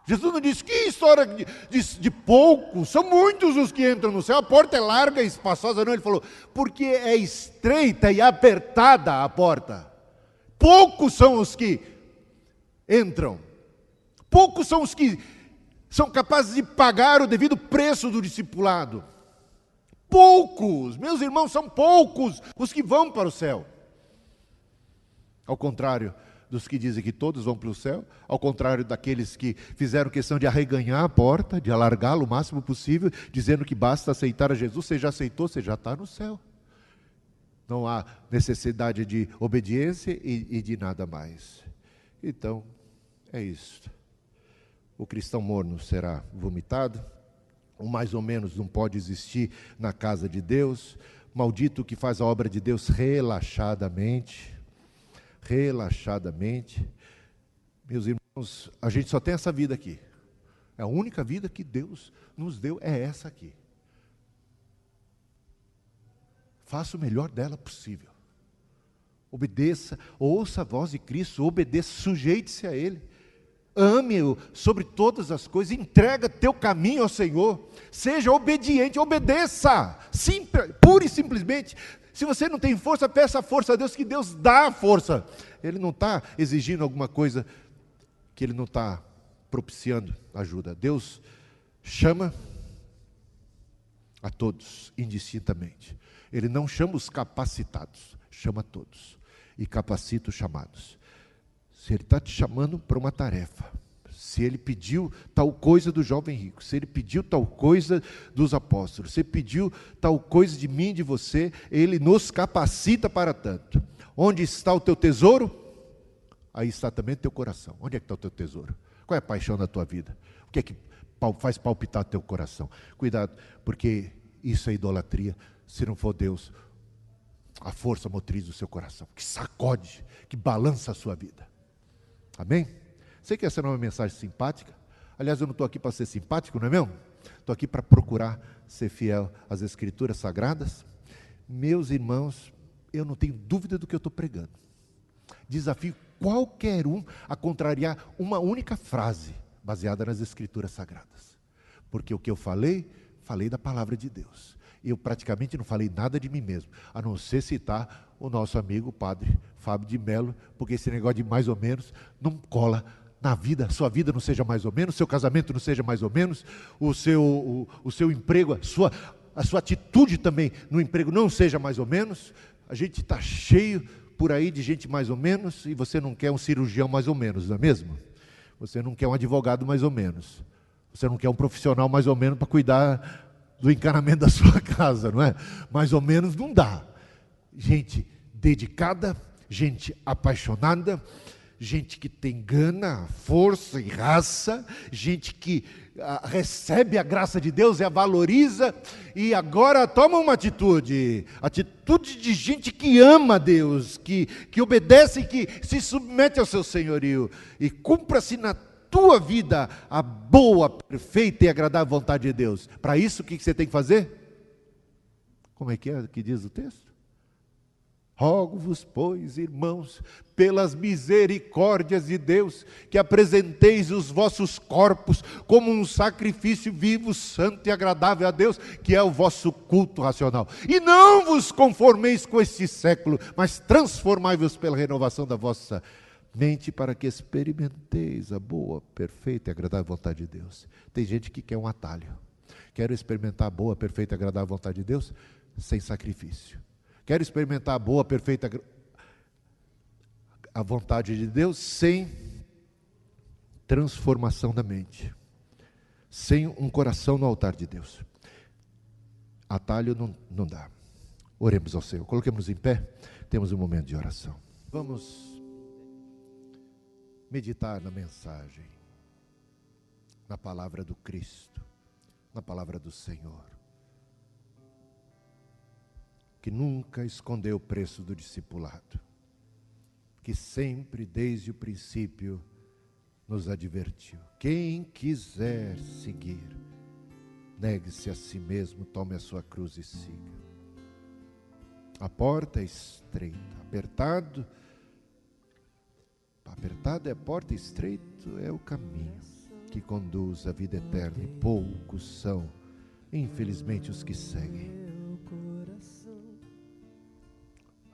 Jesus não disse, que história de poucos, são muitos os que entram no céu, a porta é larga e espaçosa, não, ele falou, porque é estreita e apertada a porta, poucos são os que entram, poucos são os que são capazes de pagar o devido preço do discipulado, poucos, meus irmãos, são poucos os que vão para o céu, ao contrário dos que dizem que todos vão para o céu, ao contrário daqueles que fizeram questão de arreganhar a porta, de alargá-la o máximo possível, dizendo que basta aceitar a Jesus, você já aceitou, você já está no céu. Não há necessidade de obediência e de nada mais. Então, é isso. O cristão morno será vomitado, o mais ou menos não pode existir na casa de Deus, maldito o que faz a obra de Deus relaxadamente. Meus irmãos, a gente só tem essa vida aqui, a única vida que Deus nos deu é essa aqui, faça o melhor dela possível, obedeça, ouça a voz de Cristo, obedeça, sujeite-se a Ele, ame-o sobre todas as coisas, entrega teu caminho ao Senhor, seja obediente, obedeça, pura e simplesmente. Se você não tem força, peça a força a Deus, que Deus dá a força. Ele não está exigindo alguma coisa que Ele não está propiciando ajuda. Deus chama a todos, indistintamente. Ele não chama os capacitados, chama todos. E capacita os chamados. Se Ele está te chamando para uma tarefa, se Ele pediu tal coisa do jovem rico, se Ele pediu tal coisa dos apóstolos, se Ele pediu tal coisa de mim e de você, Ele nos capacita para tanto. Onde está o teu tesouro? Aí está também o teu coração. Onde é que está o teu tesouro? Qual é a paixão da tua vida? O que é que faz palpitar teu coração? Cuidado, porque isso é idolatria, se não for Deus, a força motriz do seu coração, que sacode, que balança a sua vida. Amém? Sei que essa não é uma mensagem simpática. Aliás, eu não estou aqui para ser simpático, não é mesmo? Estou aqui para procurar ser fiel às Escrituras Sagradas. Meus irmãos, eu não tenho dúvida do que eu estou pregando. Desafio qualquer um a contrariar uma única frase baseada nas Escrituras Sagradas. Porque o que eu falei da palavra de Deus. Eu praticamente não falei nada de mim mesmo, a não ser citar o nosso amigo, o padre Fábio de Mello, porque esse negócio de mais ou menos não cola na vida, sua vida não seja mais ou menos, seu casamento não seja mais ou menos, o seu emprego, a sua atitude também no emprego não seja mais ou menos. A gente está cheio por aí de gente mais ou menos, e você não quer um cirurgião mais ou menos, não é mesmo? Você não quer um advogado mais ou menos, você não quer um profissional mais ou menos para cuidar do encanamento da sua casa, não é? Mais ou menos não dá. Gente dedicada, gente apaixonada, gente que tem gana, força e raça, gente que recebe a graça de Deus e a valoriza, e agora toma uma atitude de gente que ama Deus, que obedece e que se submete ao seu senhorio, e cumpra-se na tua vida a boa, perfeita e agradável vontade de Deus. Para isso, o que você tem que fazer? Como é que diz o texto? Rogo-vos, pois, irmãos, pelas misericórdias de Deus, que apresenteis os vossos corpos como um sacrifício vivo, santo e agradável a Deus, que é o vosso culto racional. E não vos conformeis com este século, mas transformai-vos pela renovação da vossa mente, para que experimenteis a boa, perfeita e agradável vontade de Deus. Tem gente que quer um atalho. Quero experimentar a boa, perfeita e agradável vontade de Deus sem sacrifício. Quero experimentar a boa, perfeita a vontade de Deus sem transformação da mente, sem um coração no altar de Deus. Atalho não dá. Oremos ao Senhor. Coloquemos em pé. Temos um momento de oração. Vamos meditar na mensagem, na palavra do Cristo, na palavra do Senhor, que nunca escondeu o preço do discipulado, que sempre, desde o princípio, nos advertiu: quem quiser seguir, negue-se a si mesmo, tome a sua cruz e siga. A porta é estreita, apertado é a porta, estreito é o caminho que conduz à vida eterna, e poucos são, infelizmente, os que seguem.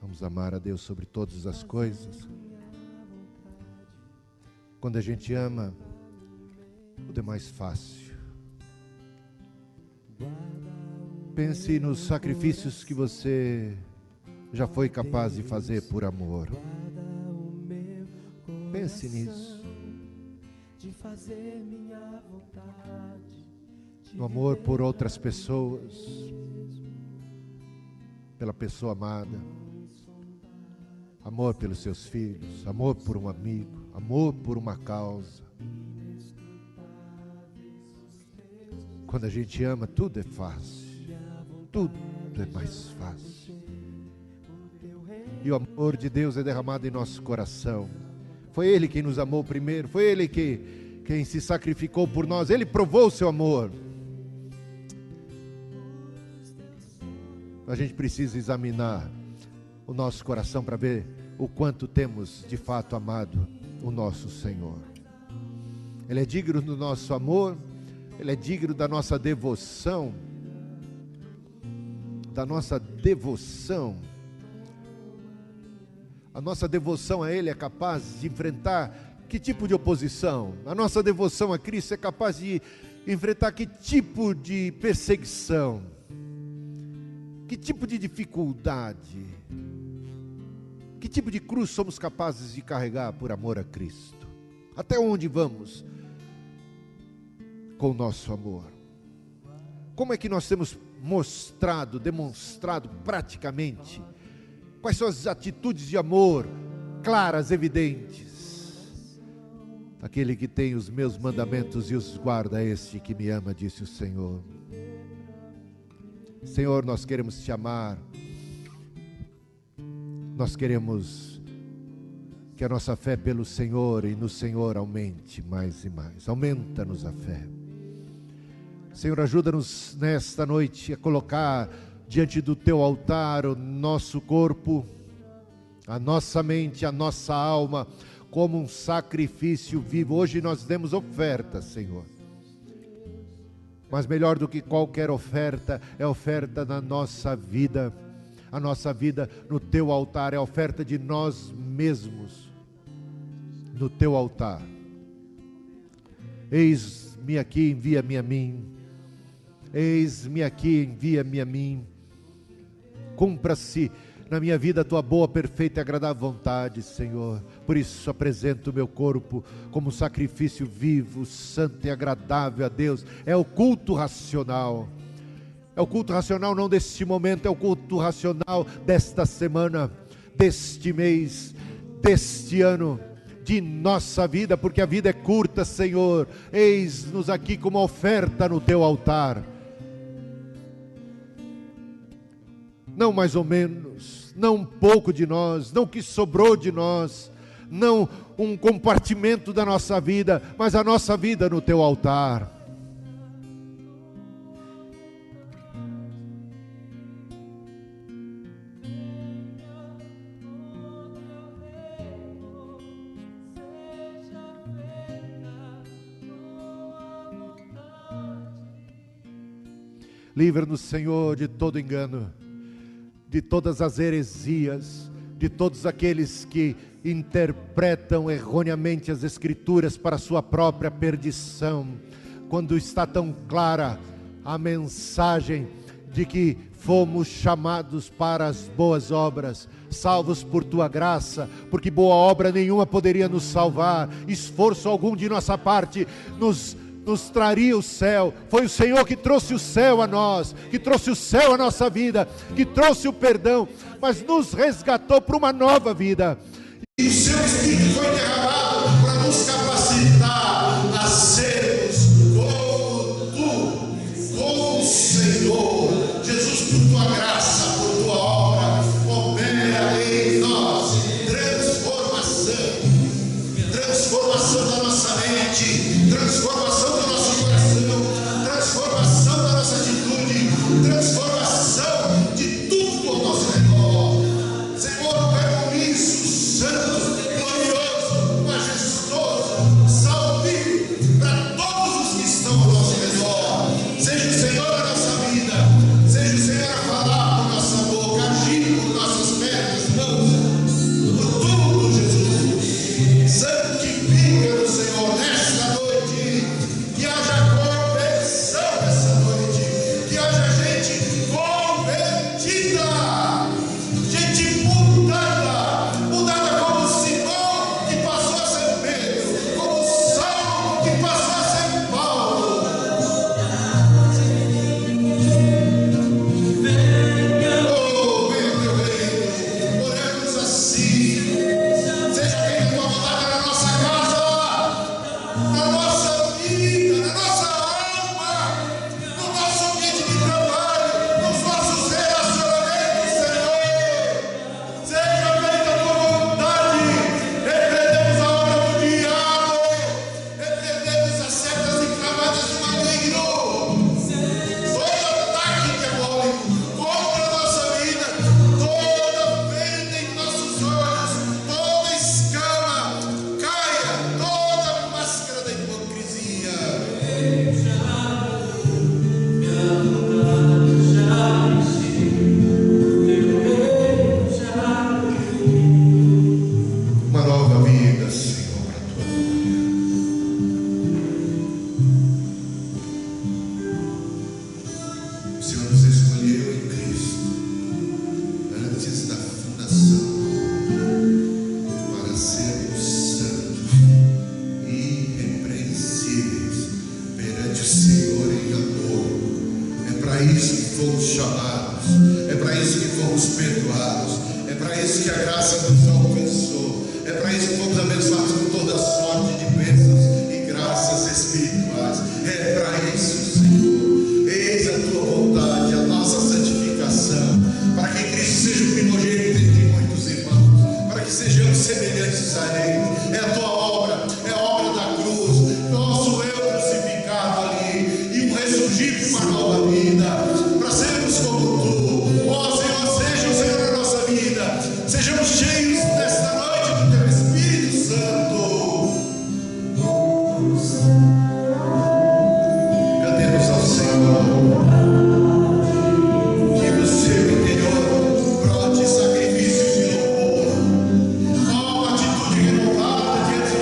Vamos amar a Deus sobre todas as coisas. Quando a gente ama, tudo é mais fácil. Pense nos sacrifícios que você já foi capaz de fazer por amor. Pense nisso. No amor por outras pessoas, pela pessoa amada. Amor pelos seus filhos, amor por um amigo, amor por uma causa. Quando a gente ama, tudo é fácil, tudo é mais fácil. E o amor de Deus é derramado em nosso coração. Foi Ele quem nos amou primeiro, foi Ele quem se sacrificou por nós, Ele provou o seu amor. A gente precisa examinar o nosso coração para ver o quanto temos de fato amado o nosso Senhor. Ele é digno do nosso amor, Ele é digno da nossa devoção, A nossa devoção a Ele é capaz de enfrentar que tipo de oposição? A nossa devoção a Cristo é capaz de enfrentar que tipo de perseguição? Que tipo de dificuldade? Que tipo de cruz somos capazes de carregar por amor a Cristo? Até onde vamos com o nosso amor? Como é que nós temos demonstrado praticamente? Quais são as atitudes de amor claras, evidentes? Aquele que tem os meus mandamentos e os guarda, este que me ama, disse o Senhor. Senhor, nós queremos te amar. Nós queremos que a nossa fé pelo Senhor e no Senhor aumente mais e mais. Aumenta-nos a fé. Senhor, ajuda-nos nesta noite a colocar diante do teu altar o nosso corpo, a nossa mente, a nossa alma, como um sacrifício vivo. Hoje nós demos oferta, Senhor. Mas melhor do que qualquer oferta, é a oferta da nossa vida. A nossa vida no teu altar é a oferta de nós mesmos no teu altar. Eis-me aqui, envia-me a mim. Eis-me aqui, envia-me a mim. Cumpra-se na minha vida a tua boa, perfeita e agradável vontade, Senhor. Por isso apresento o meu corpo como sacrifício vivo, santo e agradável a Deus. É o culto racional. É o culto racional não deste momento, é o culto racional desta semana, deste mês, deste ano, de nossa vida, porque a vida é curta, Senhor. Eis-nos aqui como oferta no teu altar. Não mais ou menos, não um pouco de nós, não o que sobrou de nós, não um compartimento da nossa vida, mas a nossa vida no teu altar. Livra-nos, Senhor, de todo engano, de todas as heresias, de todos aqueles que interpretam erroneamente as Escrituras para a sua própria perdição, quando está tão clara a mensagem de que fomos chamados para as boas obras, salvos por tua graça, porque boa obra nenhuma poderia nos salvar, esforço algum de nossa parte nos traria o céu. Foi o Senhor que trouxe o céu a nós, que trouxe o céu à nossa vida, que trouxe o perdão, mas nos resgatou para uma nova vida. E o seu Espírito foi derramado para nos capacitar a sermos como tu, como o Senhor. Jesus, por tua graça, por tua obra, opera em nós transformação da nossa mente, transformação do nosso coração, transformação da nossa atitude, transformação de tudo ao nosso redor. Senhor, permisso, santo, glorioso, majestoso, salvífico para todos os que estão ao nosso redor. Seja o Senhor a nossa vida, seja o Senhor a falar por nossa boca, agir por nossas pernas, mãos, por tudo, Jesus. Santifica-nos, Senhor, nesta noite, que haja conversão nessa noite, que haja gente convertida, gente mudada como Simão, que passou a ser Pedro, como Saulo, que passou a ser Paulo. Oh, meu reino, oremos assim. Seja feita a tua vontade na nossa casa, na nossa vida, na nossa alma, no nosso ambiente de trabalho, nos nossos relacionamentos, Senhor. Seja feita a tua vontade. Repreendemos a obra do diabo, repreendemos as setas inflamadas do maligno. Todo ataque diabólico contra a nossa vida, toda venda em nossos olhos, toda escama caia, toda máscara da hipocrisia. Uma nova vida, Senhor, para a tua glória. O Senhor nos escolheu em Cristo antes da fundação para sermos santos e irrepreensíveis perante o Senhor em amor. É para isso que fomos chamados, é para isso que fomos perdoados, é para isso que a graça nos alcançou, é para isso que fomos abençoados com toda sorte de bênçãos e graças espirituais. É para isso, Senhor. Eis a tua vontade, a nossa santificação, para que Cristo seja o primogênito entre muitos irmãos, para que sejamos semelhantes a Ele. É a tua obra, é a obra da cruz, nosso eu crucificado ali, e um ressurgir para uma nova vida, para sermos como tu. Ó Senhor, seja o Senhor na nossa vida, sejamos cheios nesta noite do teu Espírito Santo. Cantemos ao Senhor. Que do seu interior brote sacrifícios de louvor, uma atitude renovada diante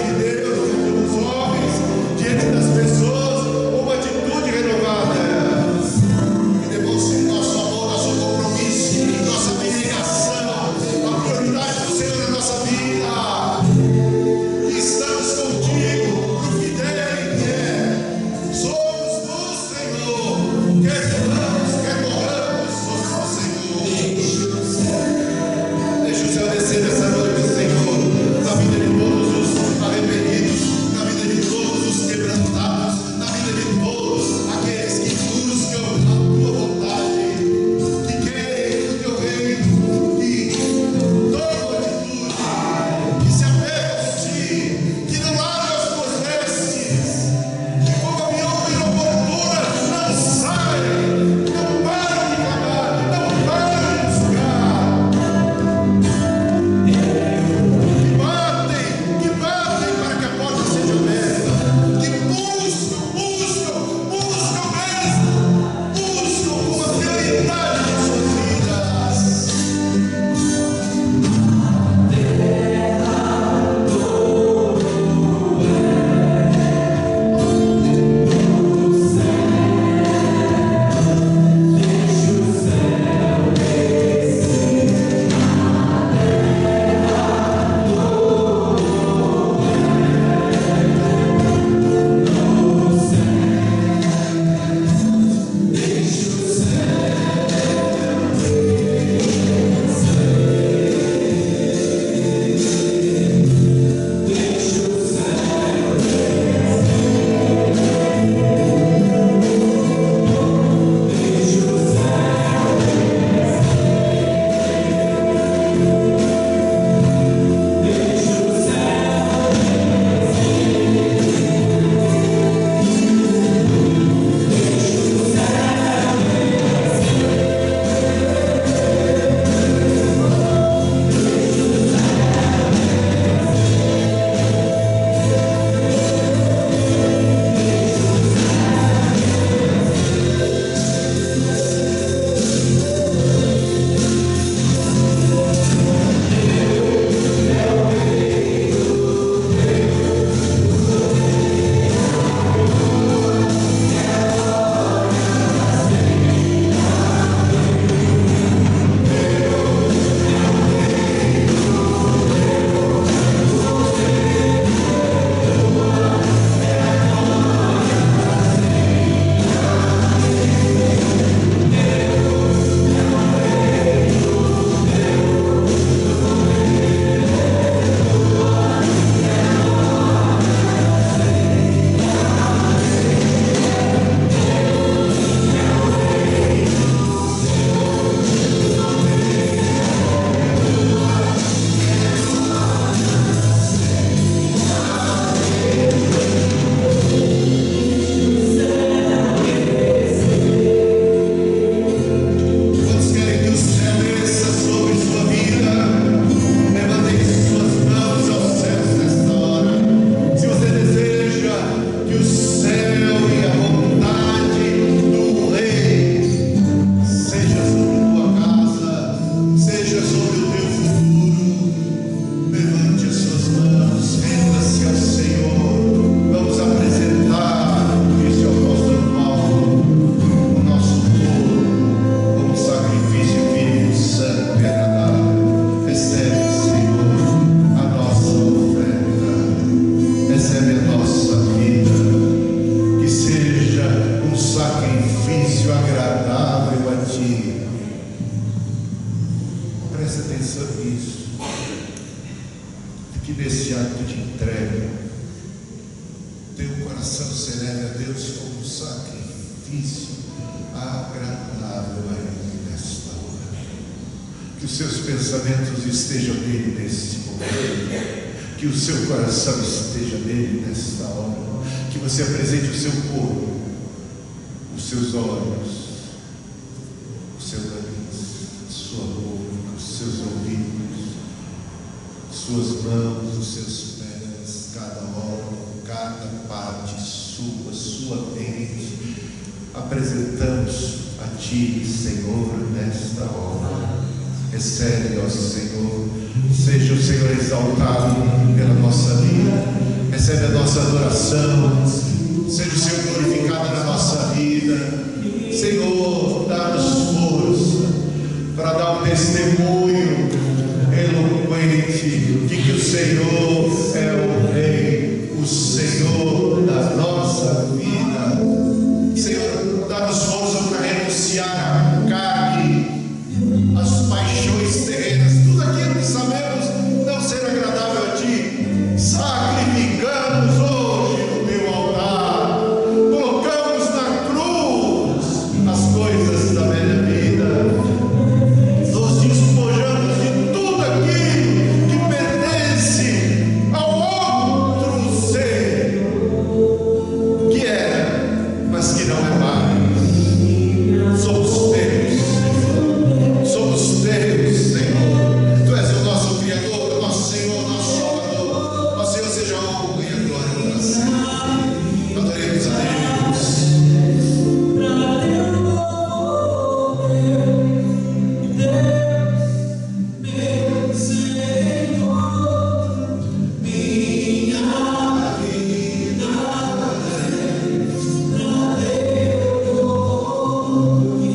que nesse ato de entrega, teu coração se eleve a Deus como um sacrifício agradável a Ele nesta hora. Que os seus pensamentos estejam nele neste momento. Que o seu coração esteja nele nesta hora. Que você apresente o seu corpo, os seus olhos, o seu nariz, a sua boca, os seus ouvidos, suas mãos, os seus pés, cada órgão, cada parte sua mente. Apresentamos a Ti, Senhor, nesta hora. Recebe, ó Senhor. Seja o Senhor exaltado pela nossa vida. Recebe a nossa adoração. Seja o Senhor glorificado na nossa vida. Senhor, dá-nos força para dar um testemunho eloquente de que o Senhor é o Rei, o Senhor